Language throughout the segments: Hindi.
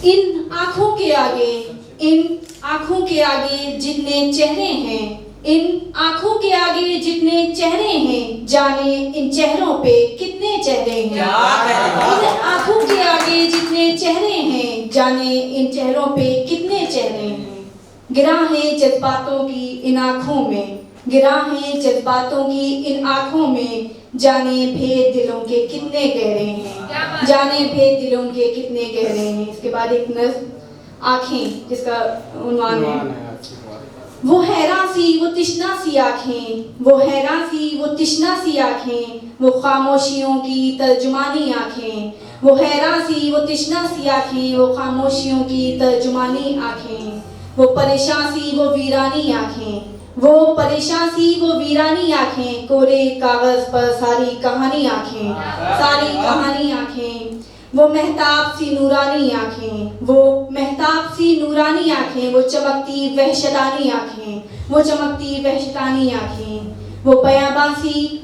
इन आँखों के आगे, इन आँखों के आगे जितने चेहरे हैं, इन आँखों के आगे जितने चेहरे हैं, जाने इन चेहरों पे कितने चेहरे हैं। इन आँखों के आगे जितने चेहरे हैं, जाने इन चेहरों पे कितने चेहरे हैं। गिरा है जज्बातों की इन आँखों में, गिरा है जज्बातों की इन आँखों में, जाने भेद दिलों के कितने गहरे हैं, जाने भेद दिलों के कितने गहरे हैं। इसके बाद एक नज़्म आँखें, जिसका उन्वान है, वो हैरान सी वो तिश्ना सी आँखें, वो हैरान सी वो तिश्ना सी आँखें, वो खामोशियों की तर्जुमानी आँखें, वो हैरान सी वो तिश्ना सी आँखें, वो खामोशियों की तर्जुमानी आँखें, वो परेशान सी वो वीरानी आँखें, वो परेशान सी वो वीरानी आँखें, कोरे कागज पर सारी कहानी आँखें, सारी कहानी आँखें, वो महताब सी नूरानी आँखें, वो महताब सी नूरानी आँखें, वो चमकती वहशतानी आँखें, वो चमकती वहशतानी आँखें, वो बयाबासी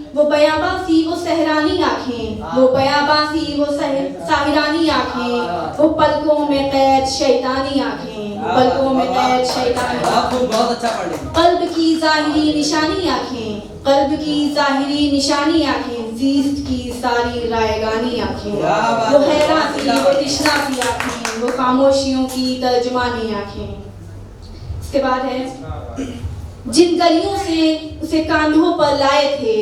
वो सहरानी आँखें, वो बयाबासी वो साहिरानी आँखें, वो पलकों में कैद शैतानी आँखें, पलकों में कैद शैतानी आँखें, बहुत अच्छा पढ़े। कल्ब की ज़ाहिरी निशानी आँखें, कल्ब की ज़ाहिरी निशानी आँखें, ज़ीस्त की सारी रायगानी आँखें, वो हैरान सी वो तिश्ना सी आँखें, वो खामोशियों की तर्जुमानी आँखें। इसके बाद है, जिन गलियों से उसे कांधों पर लाए थे,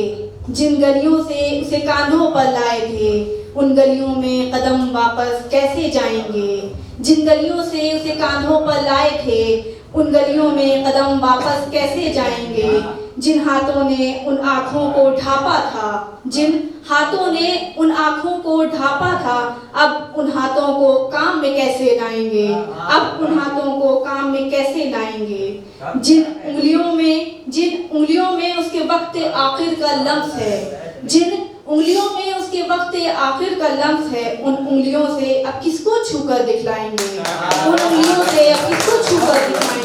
जिन गलियों से उसे कांधों पर लाए थे, उन गलियों में कदम वापस कैसे जाएंगे। जिन गलियों से उसे कांधों पर लाए थे, उन गलियों में कदम वापस कैसे जाएंगे। जिन हाथों ने उन आँखों को ढांपा था, जिन हाथों ने उन आँखों को ढांपा था, अब उन हाथों को काम में कैसे लाएंगे, अब उन हाथों को काम में कैसे लाएंगे। जिन उंगलियों में उसके वक्त आखिर का लम्स है, जिन उंगलियों में उसके वक्त आखिर का लम्स है, उन उंगलियों से अब किसको छूकर दिखलाएंगे, उन उंगलियों से अब किसको छूकर दिखलाएंगे।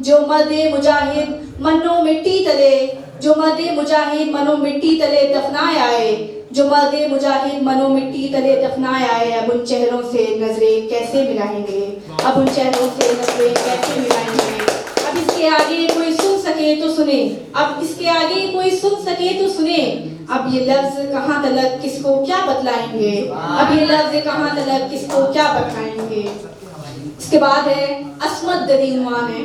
जो मर्दे मुजाहिद मनो मिट्टी तले, जो मर्दे मुजाहिद मनो मिट्टी तले दफनाए आए, जो मर्दे मुजाहिद मनो मिट्टी तले दफनाए आए, अब उन चेहरों से नजरें कैसे मिलाएंगे, अब उन चेहरों से नजरें कैसे मिलाएंगे। अब इसके आगे कोई सुन सके तो सुने, अब इसके आगे कोई सुन सके तो सुने, अब ये लफ्ज कहाँ तलक किसको क्या बतलाएंगे, अब ये लफ्ज कहाँ तलक किसको क्या बतलाएंगे। इसके बाद है अस्मत दरीनवान है,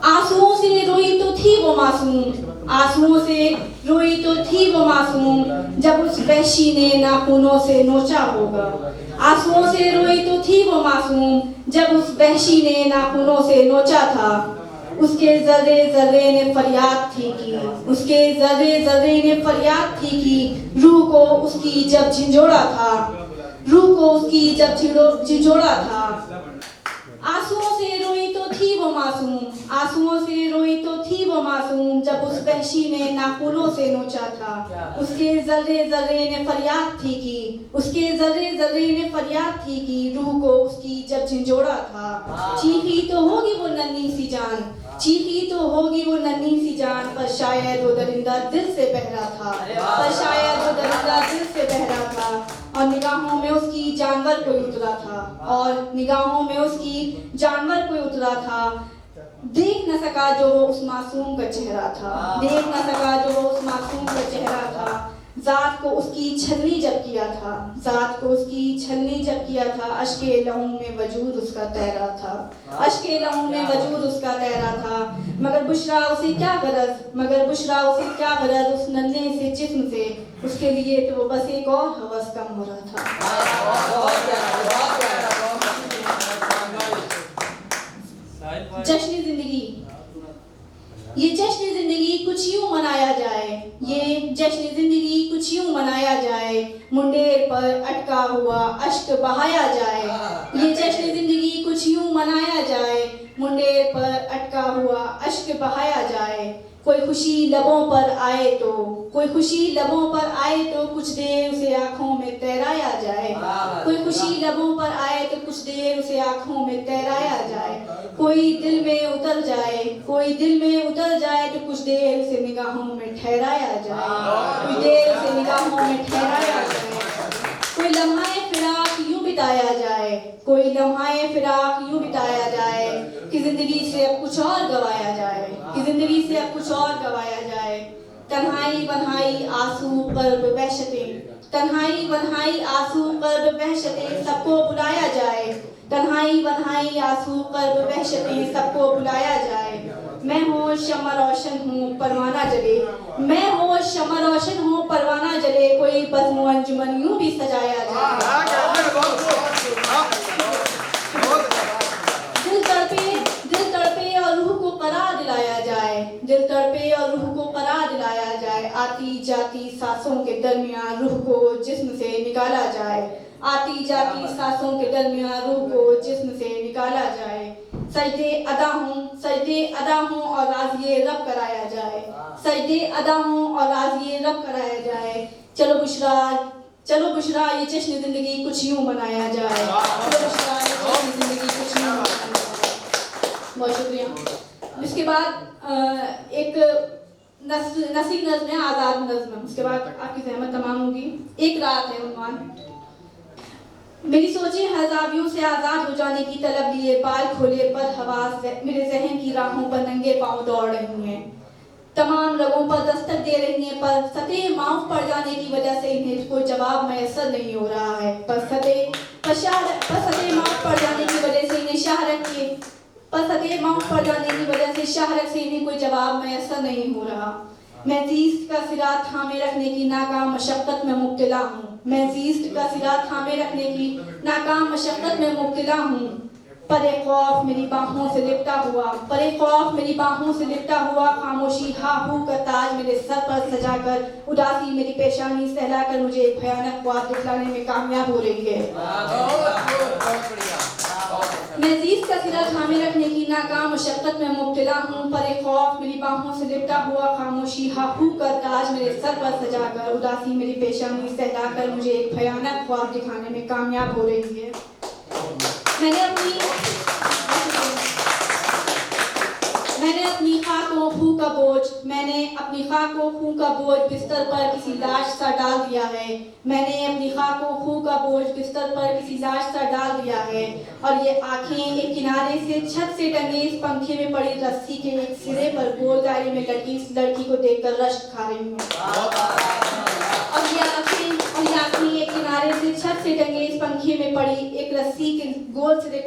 आंसुओं से रोई तो थी वो मासूम, आंसुओं से रोई तो थी वो मासूम, जब उस वहशी ने नाखूनों से नोचा होगा। आंसुओं से रोई तो थी वो मासूम, जब उस वहशी ने नाखूनों से नोचा था। उसके जर्रे जर्रे ने फरियाद थी की, उसके जर्रे जर्रे ने फरियाद थी की, रूह को उसकी जब झिंझोड़ा था, रूह को उसकी जब झिंझोड़ा था। आंसुओं से रोई तो थी वो मासूम, आंसुओं से रोई तो थी वो मासूम, जब उस वहशी ने नाखूनों से नोचा था। उसके जर्रे जर्रे ने फरियाद थी की, उसके जर्रे जर्रे ने फरियाद थी की, रूह को उसकी जब झिंझोड़ा था। चीखी तो होगी वो नन्ही सी जान, चीखी तो होगी वो नन्ही सी जान, पर शायद वो दरिंदा दिल से बहरा था, पर शायद वो दरिंदा दिल से बहरा था। और निगाहों में उसकी जानवर कोई उतरा था, और निगाहों में उसकी जानवर कोई उतरा था। देख न सका जो वो उस मासूम का चेहरा था, देख न सका जो वो उस मासूम का चेहरा था। जात को उसकी छलनी जब किया था, जात को उसकी छलनी जब किया था, अश्के लहू में वजूद उसका तैरा था, अश्के लहू में वजूद उसका तैरा था। मगर बुशरा उसे क्या गरज, मगर बुशरा उसे क्या गरज उस नन्हे से जिस्म से, उसके लिए तो वो बस एक और हवस कम हो रहा था। जश्न जिंदगी, ये जश्न जिंदगी कुछ यूं मनाया जाए, ये जश्न जिंदगी कुछ यूं मनाया जाए, मुंडेर पर अटका हुआ अश्क बहाया जाए। ये जश्न जिंदगी कुछ यूं मनाया जाए, मुंडेर पर अटका हुआ अश्क बहाया जाए। कोई खुशी लबों पर आए तो, कोई खुशी लबों पर आए तो कुछ देर उसे आँखों में तैराया जाए। कोई खुशी लबों पर आए तो कुछ देर उसे आँखों में तैराया जाए। कोई दिल में उतर जाए, कोई दिल में उतर जाए तो कुछ देर उसे निगाहों में ठहराया जाए, कुछ देर उसे निगाहों में ठहराया जाए। कोई लम्हा बुलाया जाए, कोई लम्हाए फिराक यूं बिताया जाए कि जिंदगी से अब कुछ और गवाया जाए, कि जिंदगी से अब कुछ और गवाया जाए। तन्हाई बन्हाई आंसू कर्ब वहशतें, तन्हाई बन्हाई आंसू कर्ब वहशतें, सबको बुलाया जाए। तन्हाई बन्हाई आंसू कर्ब वहशतें, सबको बुलाया जाए। मैं हो शम्मा रोशन हूँ परवाना जले, मैं हो शम्मा रोशन हूँ परवाना जले, कोई बज़्म अंजुमन यूं भी सजाया जाए। दिल तड़पे और रूह को करार दिलाया जाए, दिल तड़पे और रूह को करार दिलाया जाए। आती जाती सांसों के दरमियान रूह को जिस्म से निकाला जाए, आती जाती सांसों के दरमियान रूह को जिस्म से निकाला जाए। सजदे अदा हूँ और राज़िए रब कराया जाए, सजदे अदा हूँ और राज़िए रब कराया जाए। चलो बुशरा ये जश्न ज़िंदगी कुछ यूँ मनाया जाए, चलो बुशरा ये जश्न ज़िंदगी कुछ यूँ मनाया जाए। बहुत शुक्रिया। इसके बाद एक नसीब नज़्म है, आज़ाद नज़्म। उसके बाद आपकी ज़हमत तमाम होगी। एक रात है उन्वान। मेरी सोचें हज़ावियों से आज़ाद हो जाने की तलब लिए, बाल खोले पर हवास मेरे जहन की राहों पर नंगे पाँव दौड़ रही हैं। तमाम रगों पर दस्तक दे रही हैं, पर सतह माफ पड़ जाने की वजह से इन्हें कोई जवाब मैसर नहीं हो रहा है। पर सतह माफ पड़ जाने की वजह से इन्हें शाहरक से इन्हें कोई जवाब मैसर नहीं हो रहा। मैं ज़ीस्त का सिरा थामे रखने की नाकाम मशक्क़त में मुब्तला हूँ, मैं ज़ीस्त का सिरा थामे रखने की नाकाम मशक्क़त में मुब्तला हूँ। परे खौफ मेरी बाहों से लिपटा हुआ, परे खौफ मेरी बाहों से लिपटा हुआ, खामोशी हाहू का ताज मेरे सर पर सजाकर, उदासी मेरी पेशानी सहलाकर मुझे एक भयानक ख्वाब दिखलाने में कामयाब हो रही है। मैं ज़ीस्त का सिरा थामे रखने की नाकाम मशक्क़त में मुब्तला हूँ। परे खौफ मेरी बाहों से लिपटा हुआ, खामोशी हाहू का ताज मेरे सर पर सजाकर, उदासी मेरी पेशानी सहलाकर मुझे एक भयानक ख्वाब दिखाने में कामयाब हो रही है। मैंने अपनी खाकों खूं का बोझ, मैंने अपनी खाकों खूं का बोझ बिस्तर पर किसी लाश सा डाल दिया है, मैंने अपनी खाकों खूं का बोझ बिस्तर पर किसी लाश सा डाल दिया है। और ये आंखें एक किनारे से छत से टंगे इस पंखे में पड़ी रस्सी के एक सिरे पर गोल दायरे में लटकी इस लड़की को देखकर रश्क खा रही हूँ। और ये आंखें एक किनारे से छत से टंगे इस पंखे में पड़ी एक रस्सी के गोल सिरे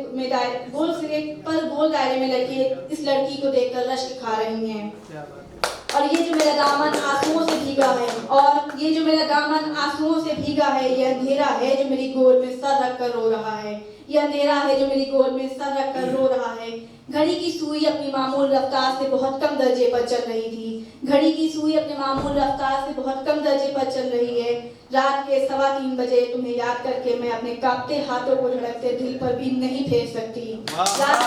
पर गोल दायरे में लटके इस लड़की को देखकर रश्क खा रही हैं। और ये जो मेरा दामन आंसुओं से भीगा है, और ये जो मेरा दामन आंसुओं से भीगा है, ये अंधेरा है जो मेरी गोद में सर रख कर रो रहा है, ये अंधेरा है जो मेरी गोद में सर रख कर रो रहा है। घड़ी की सुई अपनी मामूल रफ्तार से बहुत कम दर्जे पर चल रही थी, घड़ी की सुई अपने मामूल रफ्तार से बहुत कम दर्जे पर चल रही है। रात के 3:15 बजे तुम्हें याद करके मैं अपने कांपते हाथों को धड़कते दिल पर भी नहीं फेर सकती। रात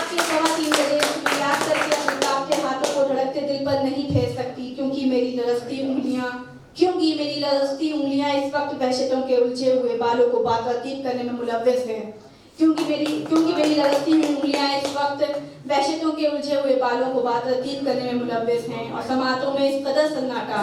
के 3:15 बजे तुम्हें याद करके अपने कांपते हाथों को धड़कते दिल पर नहीं फेर सकती, क्योंकि मेरी लरजती उंगलियां इस वक्त वहशतों के उलझे हुए बालों को बातरतीब करने में मुलव्वस हैं, क्योंकि मेरी लरजती हुई उंगलियां इस वक्त वहशतों के उलझे हुए बालों को बातरतीब करने में मुलव्वस हैं। और समातों में इस कदर सन्नाटा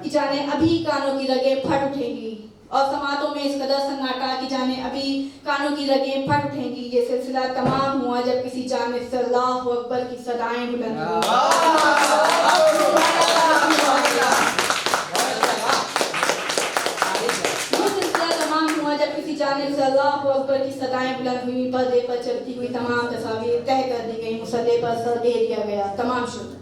कि जाने अभी कानों की रगें फट उठेंगी, और समातों में इस कदर सन्नाटा कि जाने अभी कानों की रगें फट उठेंगी। ये सिलसिला तमाम हुआ जब किसी जानिब से अल्लाहु अकबर की सदाएं बुलंद जानिब से अल्लाहु अकबर की सदाएं बुलंद हुई, पर्दे पर चलती हुई तमाम तस्वीरें तय कर दी गई, मुसल्ले पर सर दे दिया गया। तमाम शुक्र।